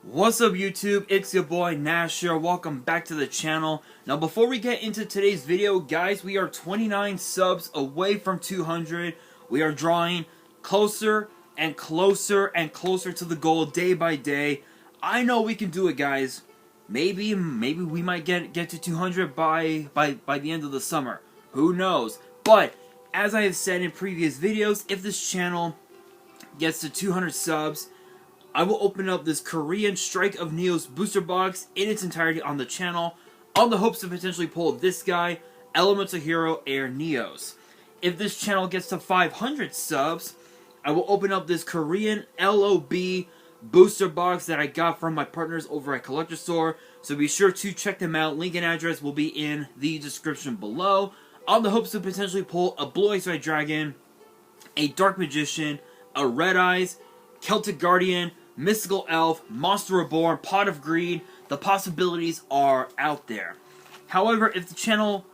What's up YouTube, it's your boy Nash here, welcome back to the channel. Now before we get into today's video, guys, we are 29 subs away from 200. We are drawing closer and closer and closer to the goal day by day. I know we can do it, guys. Maybe we might get to 200 by the end of the summer. Who knows? But as I have said in previous videos, if this channel gets to 200 subs, I will open up this Korean Strike of Neos booster box in its entirety on the channel, on the hopes to potentially pull this guy, Elemental Hero Air Neos. If this channel gets to 500 subs, I will open up this Korean LOB booster box that I got from my partners over at Collector Store, so be sure to check them out. Link and address will be in the description below, on the hopes to potentially pull a Blue Eyes White Dragon, a Dark Magician, a Red Eyes, Celtic Guardian, Mystical Elf, Monster Reborn, Pot of Greed. The possibilities are out there. However, if the channel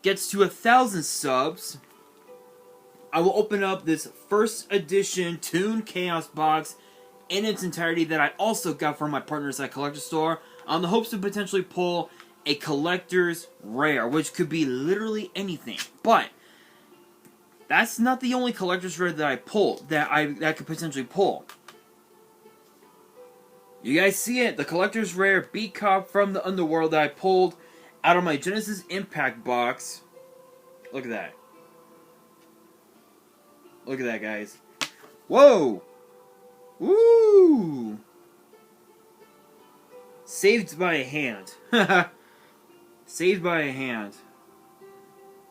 gets to 1,000 subs, I will open up this first edition Toon Chaos box in its entirety that I also got from my partners at Collector Store, on the hopes to potentially pull a collector's rare, which could be literally anything. But that's not the only collector's rare that I pulled, that I could potentially pull. You guys see it, the collector's rare Beat Cop from the Underworld that I pulled out of my Genesis Impact box. Look at that. Look at that, guys. Whoa! Woo! Saved by a hand. Saved by a hand.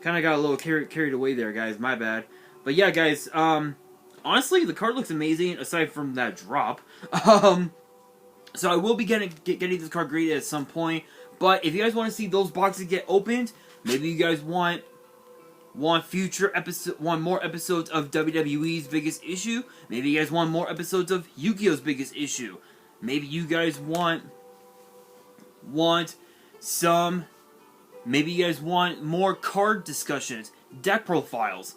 Kind of got a little carried away there, guys. My bad. But yeah, guys, honestly, the card looks amazing, aside from that drop. So I will be getting this card graded at some point. But if you guys want to see those boxes get opened, maybe you guys want more episodes of WWE's biggest issue. Maybe you guys want more episodes of Yu-Gi-Oh's biggest issue. Maybe you guys want some. Maybe you guys want more card discussions, deck profiles,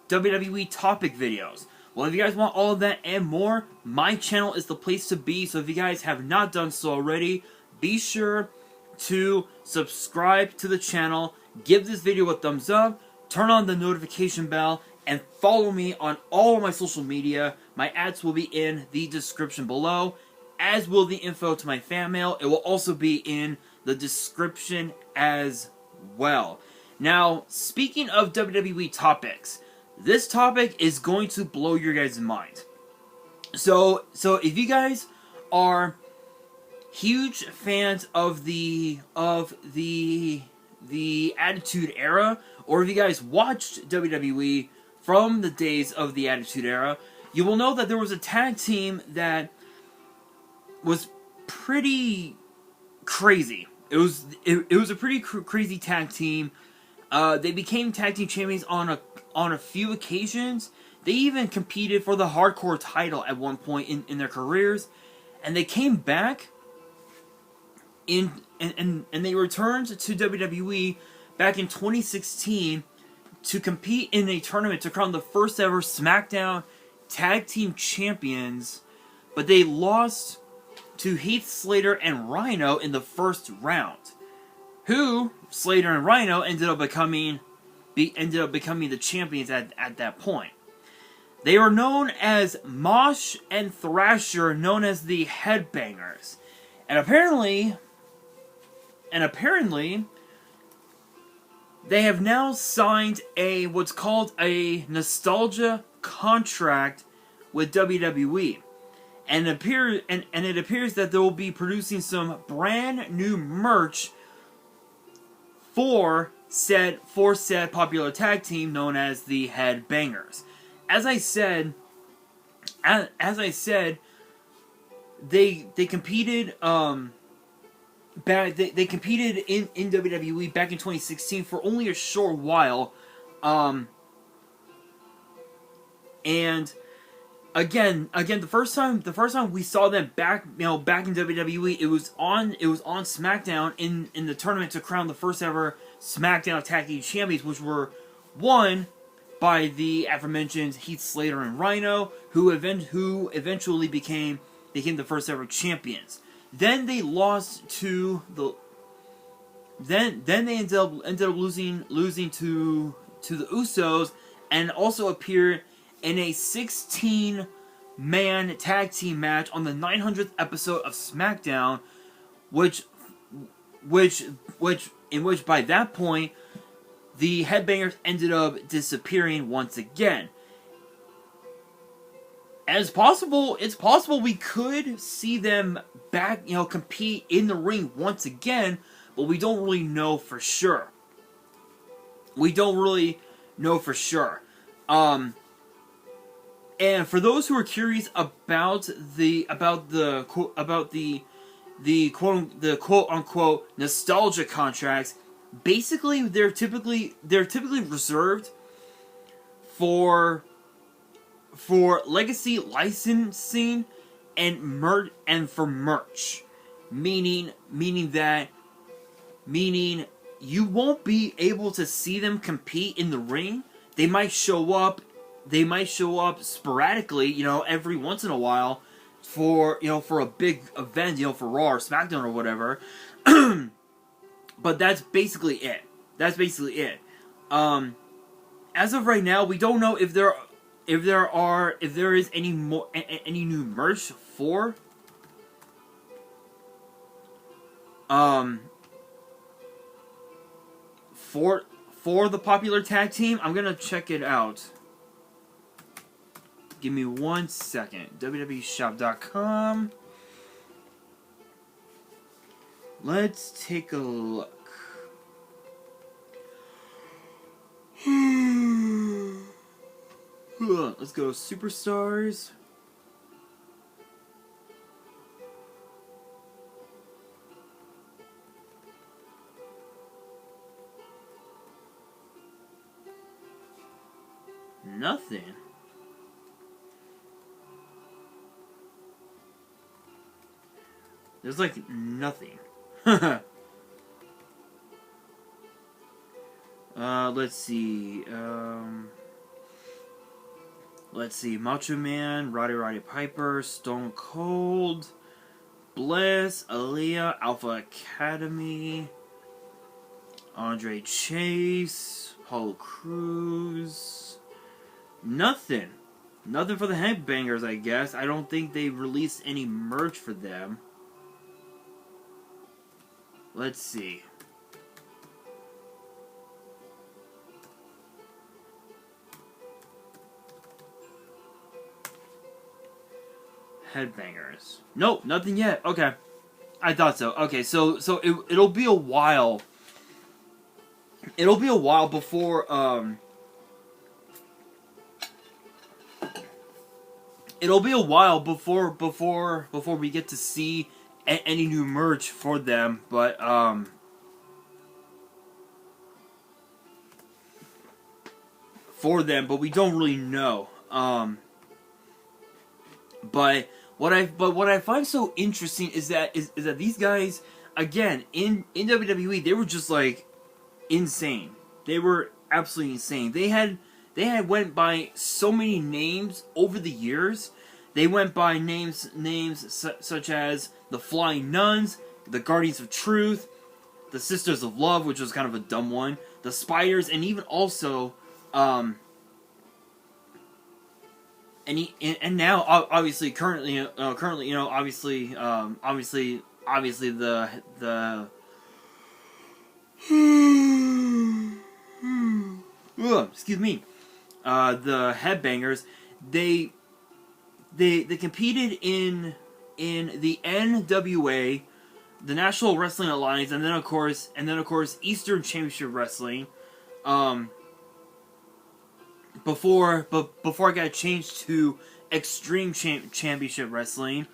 WWE topic videos. Well, if you guys want all of that and more, my channel is the place to be. So if you guys have not done so already, be sure to subscribe to the channel, give this video a thumbs up, turn on the notification bell, and follow me on all of my social media. My ads will be in the description below, as will the info to my fan mail. It will also be in the description as well. Now, speaking of WWE topics, this topic is going to blow your guys' mind. So if you guys are huge fans of the Attitude Era, or if you guys watched WWE from the days of the Attitude Era, you will know that there was a tag team that was pretty crazy. It was a pretty crazy tag team. They became tag team champions on a few occasions. They even competed for the hardcore title at one point in their careers, and they came back and they returned to WWE back in 2016 to compete in a tournament to crown the first ever SmackDown Tag Team Champions, but they lost to Heath Slater and Rhino in the first round. Who, Slater and Rhino, ended up becoming the champions at that point. They were known as Mosh and Thrasher, known as the Headbangers. And apparently, they have now signed what's called a nostalgia contract with WWE. And it appears that they will be producing some brand new merch for said popular tag team known as the Headbangers. As I said, they competed they competed in WWE back in 2016 for only a short while, and Again, the first time we saw them back in WWE, it was on SmackDown in the tournament to crown the first ever SmackDown Tag Team Champions, which were won by the aforementioned Heath Slater and Rhino, who eventually became became the first ever champions. Then they lost to the. Then they ended up losing to the Usos, and also appeared in a 16-man tag team match on the 900th episode of SmackDown, which by that point the Headbangers ended up disappearing once again. It's possible we could see them back, compete in the ring once again, but we don't really know for sure. And for those who are curious about the quote unquote nostalgia contracts, basically they're typically reserved for legacy licensing and for merch, meaning you won't be able to see them compete in the ring. They might show up sporadically, every once in a while for a big event, for Raw or SmackDown or whatever. But that's basically it. As of right now, we don't know if there is any new merch for the popular tag team. I'm gonna check it out. Give me 1 second. www.shop.com. Let's take a look. Let's go Superstars. Nothing. There's like nothing. Let's see. Macho Man, Roddy Piper, Stone Cold, Bliss, Aaliyah, Alpha Academy, Andre Chase, Apollo Crews. Nothing for the Headbangers, I guess. I don't think they released any merch for them. Let's see. Headbangers. Nope, nothing yet. Okay. I thought so. Okay, so it'll be a while. It'll be a while before before we get to see any new merch for them, but we don't really know. But what I find so interesting is that these guys, again, in WWE, they were just like insane. They were absolutely insane. They had went by so many names over the years. They went by names such as the Flying Nuns, the Guardians of Truth, the Sisters of Love, which was kind of a dumb one, the Spiders, and even also and now obviously currently obviously the excuse me, the Headbangers, they competed in the NWA, the National Wrestling Alliance, and then of course Eastern Championship Wrestling, before I got changed to Extreme Championship Wrestling,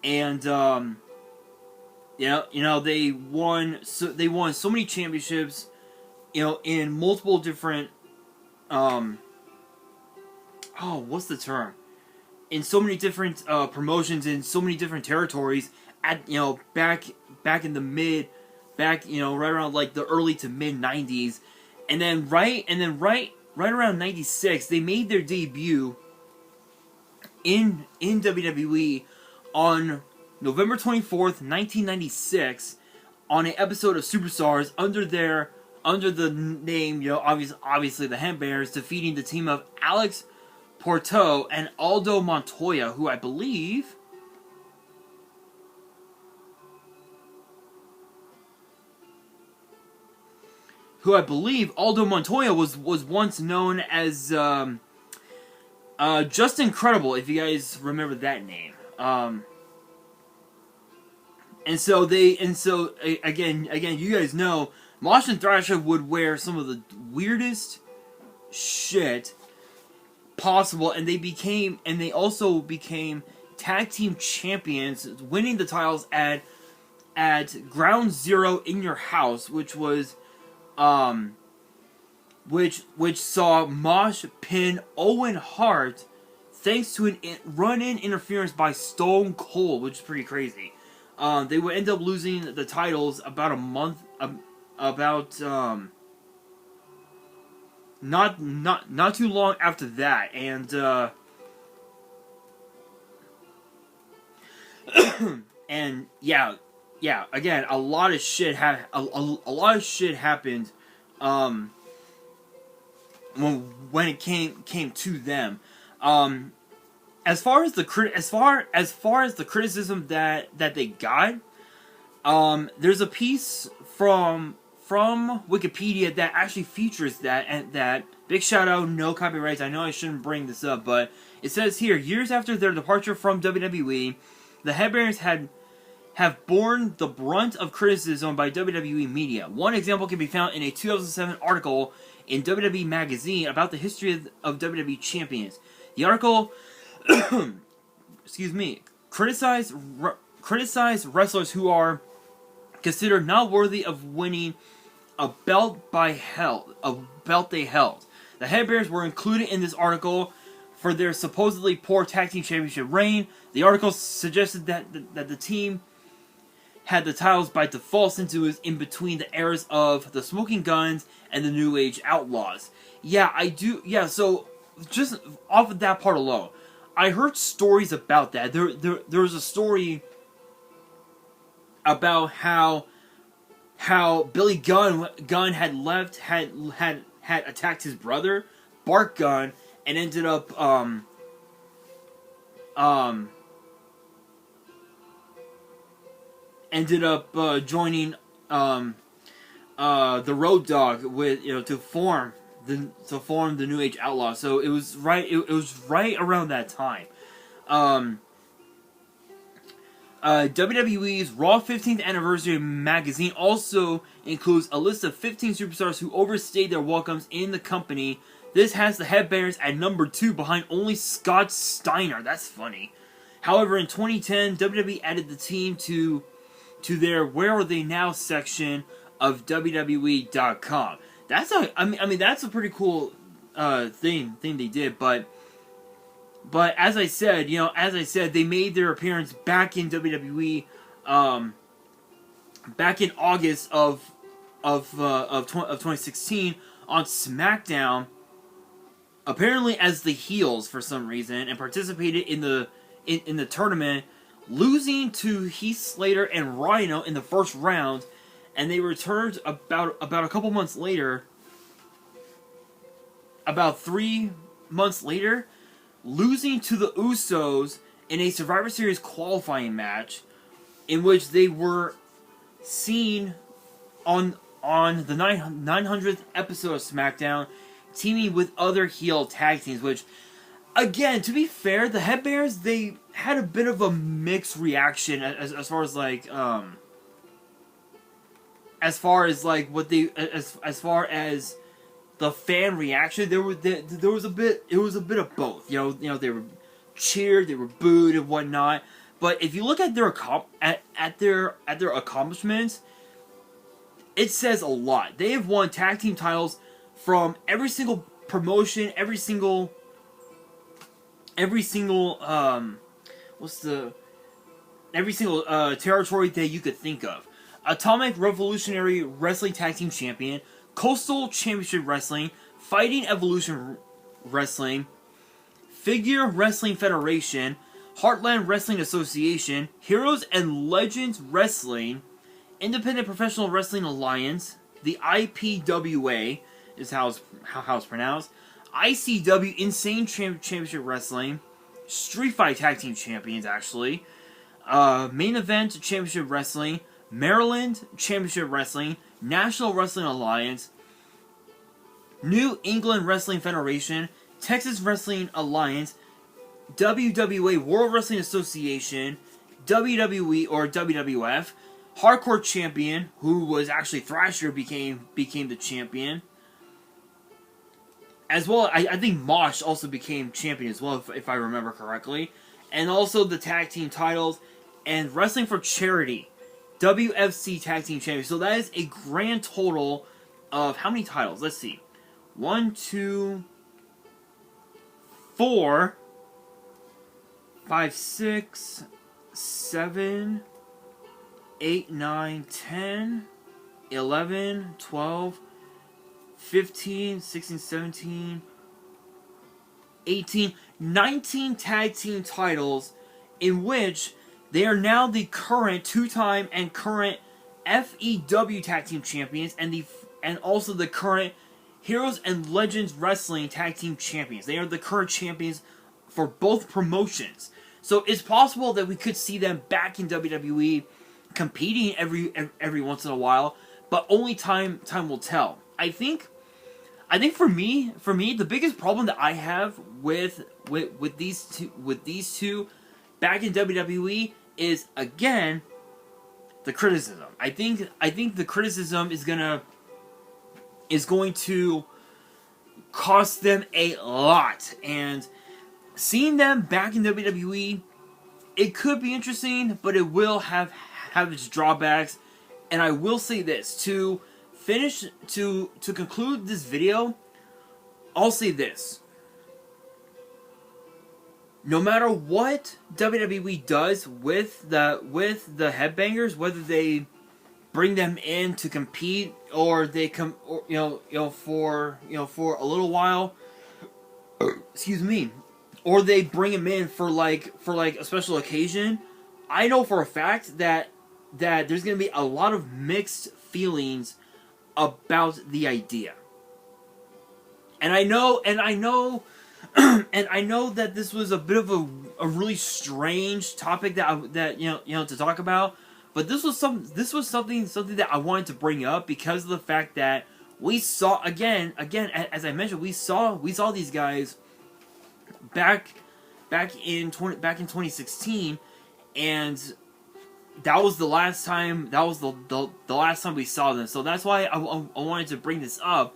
and they won so many championships, in multiple different what's the term? In so many different promotions in so many different territories at back in the right around like the early to mid 90s, and then right around 96 they made their debut in WWE on November 24th, 1996, on an episode of Superstars under the name, obviously the Headbangers, defeating the team of Alex Porto and Aldo Montoya, who I believe Aldo Montoya was once known as Just Incredible, if you guys remember that name. Again, you guys know, Mosh and Thrasher would wear some of the weirdest shit possible, and they also became tag team champions, winning the titles at Ground Zero in Your House, which was which saw Mosh pin Owen Hart thanks to an run-in interference by Stone Cold, which is pretty crazy. They would end up losing the titles about a month, not too long after that, and and yeah, again, a lot of shit happened when it came to them. As far as the criticism that they got, there's a piece from Wikipedia that actually features that, and that big shout out, no copyrights. I know I shouldn't bring this up, but it says here, years after their departure from WWE, the Headbangers have borne the brunt of criticism by WWE media. One example can be found in a 2007 article in WWE Magazine about the history of WWE champions. The article, criticized wrestlers who are considered not worthy of winning a belt they held. The Headbangers were included in this article for their supposedly poor tag team championship reign. The article suggested that the team had the titles by default since it was in between the eras of the Smoking Guns and the New Age Outlaws. Yeah, I do. Yeah, so just off of that part alone, I heard stories about that. There was a story about how Billy Gunn had attacked his brother Bart Gunn and ended up joining the Road Dogg with to form the New Age Outlaw. So it was right around that time. WWE's Raw 15th Anniversary magazine also includes a list of 15 superstars who overstayed their welcomes in the company. This has the Headbangers at number 2 behind only Scott Steiner. That's funny. However, in 2010, WWE added the team to their Where Are They Now section of WWE.com. That's that's a pretty cool thing they did, but as I said, they made their appearance back in WWE back in August of 2016 on SmackDown, apparently as the heels for some reason, and participated in the tournament, losing to Heath Slater and Rhino in the first round, and they returned about a couple months later, about 3 months later, losing to the Usos in a Survivor Series qualifying match, in which they were seen on the 900th episode of SmackDown, teaming with other heel tag teams, which, again, to be fair, the Headbangers, they had a bit of a mixed reaction as far as the fan reaction. There was a bit of both. They were cheered, they were booed and whatnot. But if you look at their accomplishments, it says a lot. They have won tag team titles from every single promotion, every single territory that you could think of. Atomic Revolutionary Wrestling Tag Team Champion, Coastal Championship Wrestling, Fighting Evolution Wrestling, Figure Wrestling Federation, Heartland Wrestling Association, Heroes and Legends Wrestling, Independent Professional Wrestling Alliance, the IPWA is how it's pronounced, ICW Insane Championship Wrestling, Street Fight Tag Team Champions, actually, Main Event Championship Wrestling, Maryland Championship Wrestling, National Wrestling Alliance, New England Wrestling Federation, Texas Wrestling Alliance, WWA World Wrestling Association, WWE or WWF, Hardcore Champion, who was actually Thrasher, became the champion. As well, I think Mosh also became champion as well, if I remember correctly. And also the tag team titles and Wrestling for Charity, WFC Tag Team Champion. So that is a grand total of how many titles? Let's see. 1, 2, 4, 5, 6, 7, 8, 9, 10, 11, 12, 15, 16, 17, 18, 19 tag team titles, in which they are now the current two-time and current FEW tag team champions and also the current Heroes and Legends Wrestling tag team champions. They are the current champions for both promotions. So it's possible that we could see them back in WWE competing every once in a while, but only time will tell. I think for me the biggest problem that I have with these two back in WWE is, again, the criticism. I think the criticism is going to cost them a lot, and seeing them back in WWE, it could be interesting, but it will have its drawbacks. And I will say this, to conclude this video, I'll say this. No matter what WWE does with the Headbangers, whether they bring them in to compete or they come, or, for a little while, excuse me, or they bring them in for like a special occasion, I know for a fact that there's going to be a lot of mixed feelings about the idea. And I know and I know that this was a bit of a really strange topic to talk about, but this was something that I wanted to bring up because of the fact that we saw again as I mentioned, we saw these guys back in 2016, and that was the last time. That was the last time we saw them. So that's why I wanted to bring this up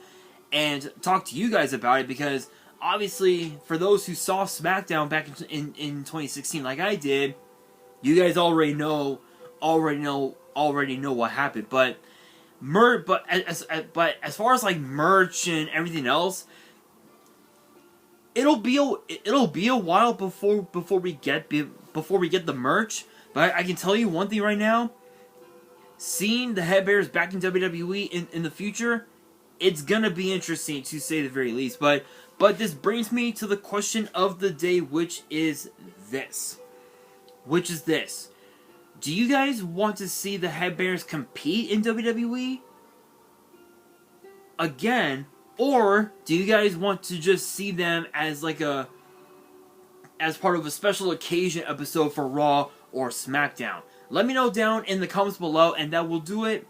and talk to you guys about it, because obviously, for those who saw SmackDown back in 2016, like I did, you guys already know what happened. But as far as like merch and everything else, it'll be a while before we get the merch. But I can tell you one thing right now: seeing the Headbangers back in WWE in the future, it's gonna be interesting, to say the very least. But this brings me to the question of the day, which is this. Do you guys want to see the Headbangers compete in WWE again, or do you guys want to just see them as part of a special occasion episode for Raw or SmackDown? Let me know down in the comments below, and that will do it.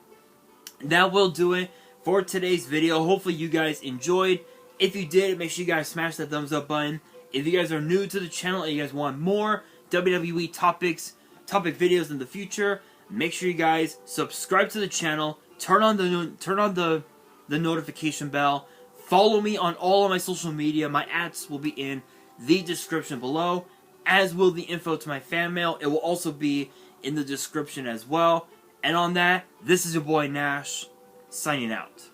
For today's video. Hopefully you guys enjoyed. If you did, make sure you guys smash that thumbs up button. If you guys are new to the channel and you guys want more WWE topic videos in the future, make sure you guys subscribe to the channel, turn on the notification bell, follow me on all of my social media. My ads will be in the description below, as will the info to my fan mail. It will also be in the description as well. And on that, this is your boy Nash, signing out.